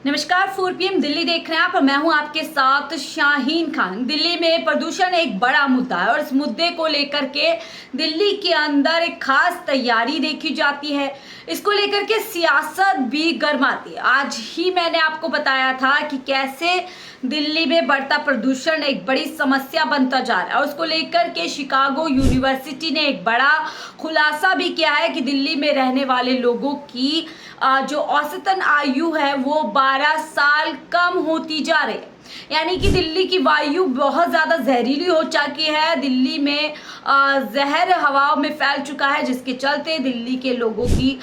नमस्कार, 4 PM दिल्ली देख रहे हैं आप और मैं हूं आपके साथ शाहीन खान। दिल्ली में प्रदूषण एक बड़ा मुद्दा है और इस मुद्दे को लेकर के दिल्ली के अंदर एक खास तैयारी देखी जाती है। इसको लेकर के सियासत भी गर्माती है। आज ही मैंने आपको बताया था कि कैसे दिल्ली में बढ़ता प्रदूषण एक बड़ी समस्या बनता जा रहा है और उसको लेकर के शिकागो यूनिवर्सिटी ने एक बड़ा खुलासा भी किया है कि दिल्ली में रहने वाले लोगों की जो औसतन आयु है वो 12 साल कम होती जा रही है। यानी कि दिल्ली की वायु बहुत ज़्यादा जहरीली हो चुकी है। दिल्ली में जहर हवाओं में फैल चुका है, जिसके चलते दिल्ली के लोगों की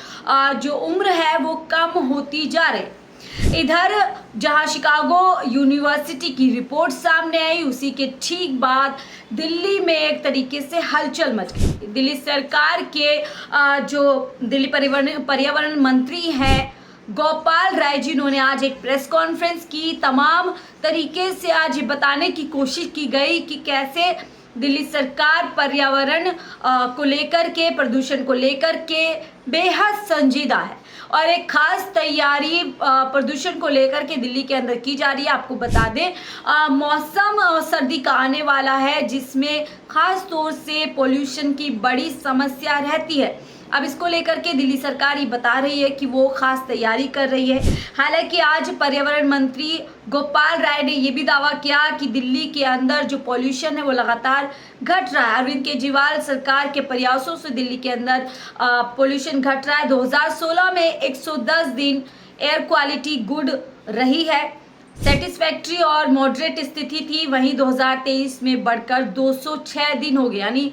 जो उम्र है वो कम होती जा रही है। इधर जहां शिकागो यूनिवर्सिटी की रिपोर्ट सामने आई, उसी के ठीक बाद दिल्ली में एक तरीके से हलचल मच गई। दिल्ली सरकार के जो दिल्ली पर्यावरण मंत्री हैं गोपाल राय जी, उन्होंने आज एक प्रेस कॉन्फ्रेंस की। तमाम तरीके से आज ये बताने की कोशिश की गई कि कैसे दिल्ली सरकार पर्यावरण को लेकर के, प्रदूषण को लेकर के बेहद संजीदा है और एक खास तैयारी प्रदूषण को लेकर के दिल्ली के अंदर की जा रही है। आपको बता दें मौसम सर्दी का आने वाला है, जिसमें खास तौर से पोल्यूशन की बड़ी समस्या रहती है। अब इसको लेकर के दिल्ली सरकार ये बता रही है कि वो खास तैयारी कर रही है। हालांकि आज पर्यावरण मंत्री गोपाल राय ने ये भी दावा किया कि दिल्ली के अंदर जो पॉल्यूशन है वो लगातार घट रहा है। अरविंद केजरीवाल सरकार के प्रयासों से दिल्ली के अंदर पॉल्यूशन घट रहा है। 2016 में 110 दिन एयर क्वालिटी गुड रही है, सेटिस्फैक्ट्री और मॉडरेट स्थिति थी। वहीं 2023 में बढ़कर 206 दिन हो गए, यानी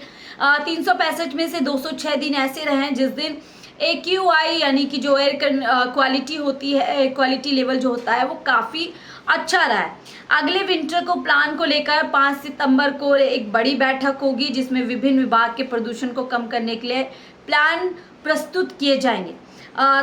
365 में से 206 दिन ऐसे रहे हैं जिस दिन AQI यानी कि जो एयर क्वालिटी होती है, क्वालिटी लेवल जो होता है वो काफ़ी अच्छा रहा है। अगले विंटर को प्लान को लेकर 5 सितंबर को एक बड़ी बैठक होगी, जिसमें विभिन्न विभाग के प्रदूषण को कम करने के लिए प्लान प्रस्तुत किए जाएंगे।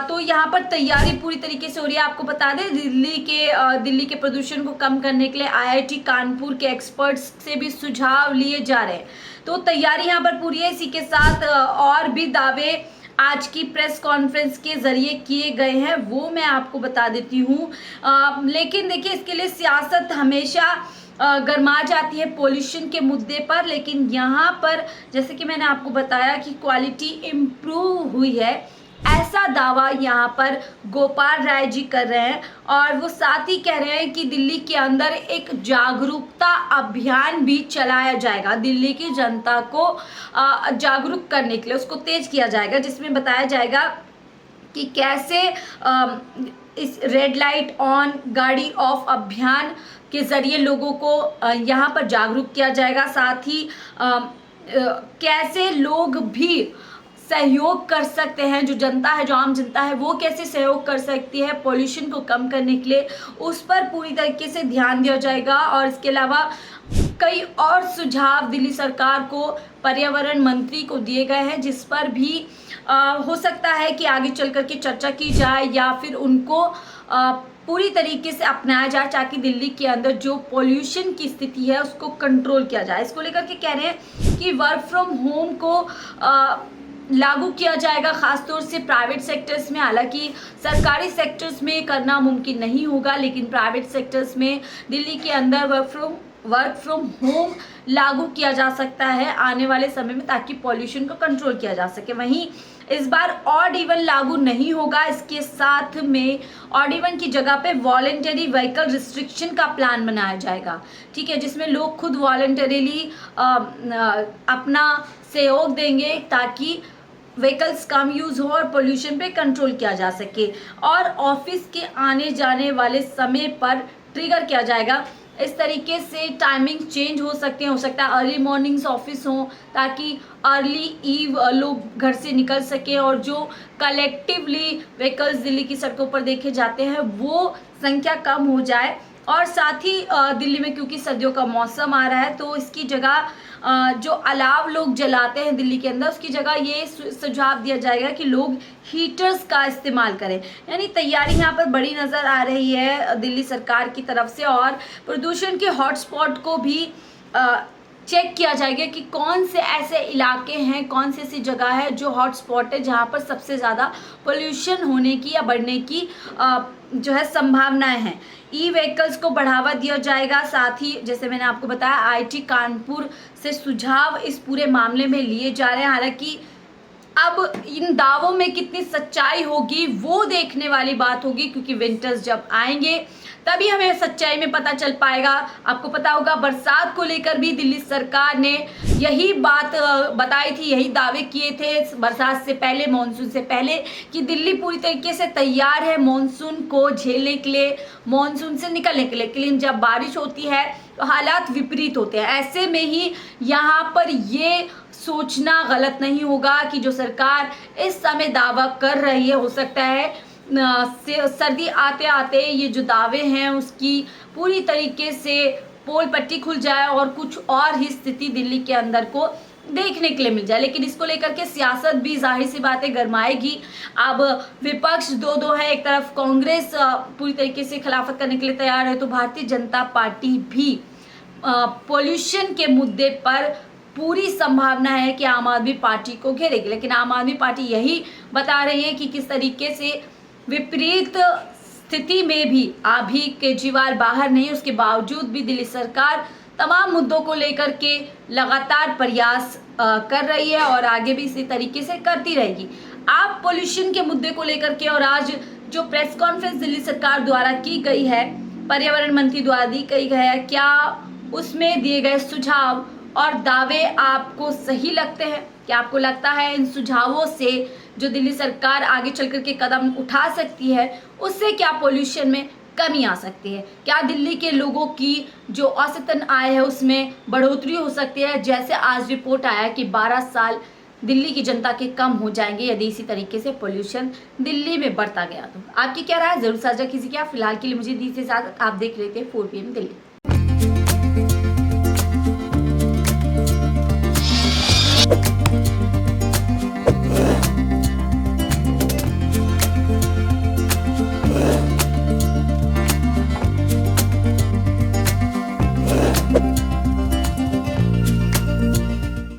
तो यहाँ पर तैयारी पूरी तरीके से हो रही है। आपको बता दें दिल्ली के प्रदूषण को कम करने के लिए IIT कानपुर के एक्सपर्ट्स से भी सुझाव लिए जा रहे हैं। तो तैयारी यहाँ पर पूरी है। इसी के साथ और भी दावे आज की प्रेस कॉन्फ्रेंस के जरिए किए गए हैं, वो मैं आपको बता देती हूँ। लेकिन देखिए, इसके लिए सियासत हमेशा गरमा जाती है पॉल्यूशन के मुद्दे पर, लेकिन यहाँ पर जैसे कि मैंने आपको बताया कि क्वालिटी इम्प्रूव हुई है, ऐसा दावा यहाँ पर गोपाल राय जी कर रहे हैं। और वो साथ ही कह रहे हैं कि दिल्ली के अंदर एक जागरूकता अभियान भी चलाया जाएगा। दिल्ली की जनता को जागरूक करने के लिए उसको तेज किया जाएगा, जिसमें बताया जाएगा कि कैसे इस रेड लाइट ऑन गाड़ी ऑफ अभियान के जरिए लोगों को यहाँ पर जागरूक किया जाएगा। साथ ही कैसे लोग भी सहयोग कर सकते हैं, जो जनता है, जो आम जनता है, वो कैसे सहयोग कर सकती है पॉल्यूशन को कम करने के लिए, उस पर पूरी तरीके से ध्यान दिया जाएगा। और इसके अलावा कई और सुझाव दिल्ली सरकार को पर्यावरण मंत्री को दिए गए हैं, जिस पर भी हो सकता है कि आगे चल कर के चर्चा की जाए या फिर उनको पूरी तरीके से अपनाया जाए, ताकि दिल्ली के अंदर जो पॉल्यूशन की स्थिति है उसको कंट्रोल किया जाए। इसको लेकर के कह रहे हैं कि वर्क फ्रॉम होम को लागू किया जाएगा, खासतौर से प्राइवेट सेक्टर्स में। हालांकि सरकारी सेक्टर्स में करना मुमकिन नहीं होगा, लेकिन प्राइवेट सेक्टर्स में दिल्ली के अंदर वर्क फ्रॉम होम लागू किया जा सकता है आने वाले समय में, ताकि पॉल्यूशन को कंट्रोल किया जा सके। वहीं इस बार ऑड इवन लागू नहीं होगा। इसके साथ में ऑड इवन की जगह पे वॉलेंटरी व्हीकल रिस्ट्रिक्शन का प्लान बनाया जाएगा, ठीक है, जिसमें लोग खुद वॉलेंटरीली अपना सहयोग देंगे ताकि व्हीकल्स कम यूज़ हो और पोल्यूशन पे कंट्रोल किया जा सके। और ऑफिस के आने जाने वाले समय पर ट्रिगर किया जाएगा। इस तरीके से टाइमिंग चेंज हो सकते हैं, हो सकता है अर्ली मॉर्निंग्स ऑफिस हो, ताकि अर्ली इव लोग घर से निकल सकें और जो कलेक्टिवली व्हीकल्स दिल्ली की सड़कों पर देखे जाते हैं वो संख्या कम हो जाए। और साथ ही दिल्ली में क्योंकि सर्दियों का मौसम आ रहा है, तो इसकी जगह जो अलाव लोग जलाते हैं दिल्ली के अंदर, उसकी जगह ये सुझाव दिया जाएगा कि लोग हीटर्स का इस्तेमाल करें। यानी तैयारी यहाँ पर बड़ी नज़र आ रही है दिल्ली सरकार की तरफ से। और प्रदूषण के हॉटस्पॉट को भी चेक किया जाएगा कि कौन से ऐसे इलाके हैं, कौन सी ऐसी जगह है जो हॉटस्पॉट है, जहाँ पर सबसे ज़्यादा पोल्यूशन होने की या बढ़ने की जो है संभावनाएं हैं। ई व्हीकल्स को बढ़ावा दिया जाएगा। साथ ही जैसे मैंने आपको बताया, आईआईटी कानपुर से सुझाव इस पूरे मामले में लिए जा रहे हैं। हालांकि अब इन दावों में कितनी सच्चाई होगी वो देखने वाली बात होगी, क्योंकि विंटर्स जब आएंगे तभी हमें सच्चाई में पता चल पाएगा। आपको पता होगा, बरसात को लेकर भी दिल्ली सरकार ने यही बात बताई थी, यही दावे किए थे बरसात से पहले, मॉनसून से पहले, कि दिल्ली पूरी तरीके से तैयार है मॉनसून को झेलने के लिए, मॉनसून से निकलने के लिए। लेकिन जब बारिश होती है तो हालात विपरीत होते हैं। ऐसे में ही यहाँ पर ये सोचना गलत नहीं होगा कि जो सरकार इस समय दावा कर रही है, हो सकता है सर्दी आते आते ये जो दावे हैं उसकी पूरी तरीके से पोल पट्टी खुल जाए और कुछ और ही स्थिति दिल्ली के अंदर को देखने के लिए मिल जाए। लेकिन इसको लेकर के सियासत भी जाहिर सी बात है गरमाएगी। अब विपक्ष दो है, एक तरफ कांग्रेस पूरी तरीके से खिलाफत करने के लिए तैयार है, तो भारतीय जनता पार्टी भी पॉल्यूशन के मुद्दे पर पूरी संभावना है कि आम आदमी पार्टी को घेरेगी। लेकिन आम आदमी पार्टी यही बता रही है कि किस तरीके से विपरीत स्थिति में भी अभी केजरीवाल बाहर नहीं, उसके बावजूद भी दिल्ली सरकार तमाम मुद्दों को लेकर के लगातार प्रयास कर रही है और आगे भी इसी तरीके से करती रहेगी। आप पोल्यूशन के मुद्दे को लेकर के और आज जो प्रेस कॉन्फ्रेंस दिल्ली सरकार द्वारा की गई है, पर्यावरण मंत्री द्वारा दी गई है, क्या उसमें दिए गए सुझाव और दावे आपको सही लगते हैं? क्या आपको लगता है इन सुझावों से जो दिल्ली सरकार आगे चल कर के कदम उठा सकती है, उससे क्या पोल्यूशन में कमी आ सकती है? क्या दिल्ली के लोगों की जो औसतन आय है उसमें बढ़ोतरी हो सकती है? जैसे आज रिपोर्ट आया कि 12 साल दिल्ली की जनता के कम हो जाएंगे यदि इसी तरीके से पोल्यूशन दिल्ली में बढ़ता गया तो। आपकी क्या राय है? जरूर साझा कीजिए। फिलहाल के लिए मुझे दी से इजाजत। आप देख रहे थे 4 PM दिल्ली।